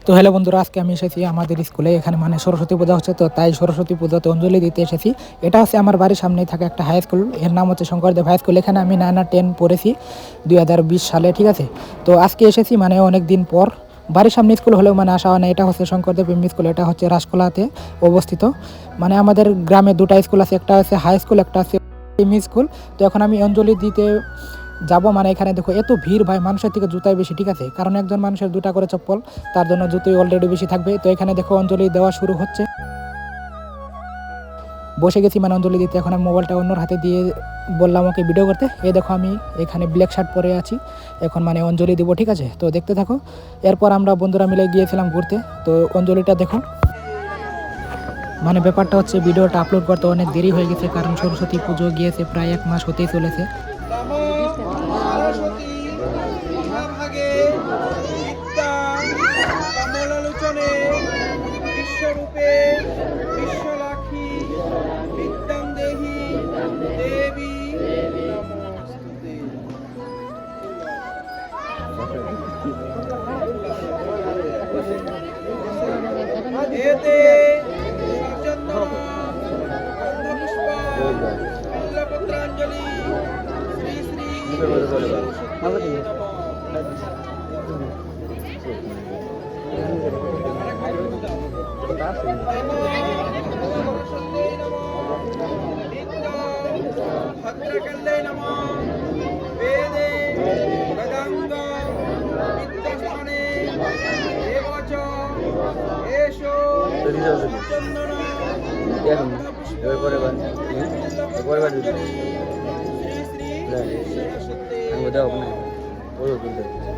তো হ্যালো বন্ধুরা, আজকে আমি এসেছি আমাদের স্কুলে। এখানে মানে সরস্বতী পূজা হচ্ছে, তো তাই সরস্বতী পুজোতে অঞ্জলি দিতে এসেছি। এটা হচ্ছে আমার বাড়ির সামনেই থাকা একটা হাই স্কুল, এর নাম হচ্ছে শঙ্করদেব হাই স্কুল। এখানে আমি 9 আর 10 পড়েছি 2020 সালে, ঠিক আছে। তো আজকে এসেছি মানে অনেক দিন পর। বাড়ির সামনে স্কুল হলেও মানে আসা হয় না। এটা হচ্ছে শঙ্করদেব এমনি স্কুল, এটা হচ্ছে রাজকোলাতে অবস্থিত। মানে আমাদের গ্রামে দুটো স্কুল আছে, একটা হচ্ছে হাই স্কুল, একটা হচ্ছে এমই স্কুল। তো এখন আমি অঞ্জলি দিতে যাব। মানে এখানে দেখো এত ভিড় ভাই, মানুষের থেকে জুতাই বেশি, ঠিক আছে। কারণ একজন মানুষের 2টা করে চপ্পল, তার জন্য জুতোই অলরেডি বেশি থাকবে। তো এখানে দেখো অঞ্জলি দেওয়া শুরু হচ্ছে। বসে গেছি মানে অঞ্জলি দিতে। এখন আমি মোবাইলটা অন্যর হাতে দিয়ে বললাম ওকে ভিডিও করতে। এই দেখো আমি এখানে ব্ল্যাক শার্ট পরে আছি, এখন মানে অঞ্জলি দিব, ঠিক আছে। তো দেখতে থাকো। এরপর আমরা বন্ধুরা মিলে গিয়েছিলাম ঘুরতে। তো অঞ্জলিটা দেখো। মানে ব্যাপারটা হচ্ছে ভিডিওটা আপলোড করতে অনেক দেরি হয়ে গেছে, কারণ সরস্বতী পুজো গিয়েছে প্রায় 1 মাস হতেই চলেছে। সরস্বতী মহাভাগে বিদ্যা কমলালোচনে বিশ্বরূপে বিশ্বলাক্ষী বিদ্যাং দেহি দেবী নমস্তুতে। এতে সচন্দন গন্ধপুষ্প বিল্লপত্রাঞ্জলি শ্রী শ্রী সরস্বতী ভদ্রকাল্যে নমঃ। বেদে বেদাঙ্গ বিদ্যাস্থানে দেবচ এষো সচন্দন গন্ধপুষ্প বিল্লপত্রাঞ্জলি শ্রী শ্রী সরস্বতী কলম রচনা।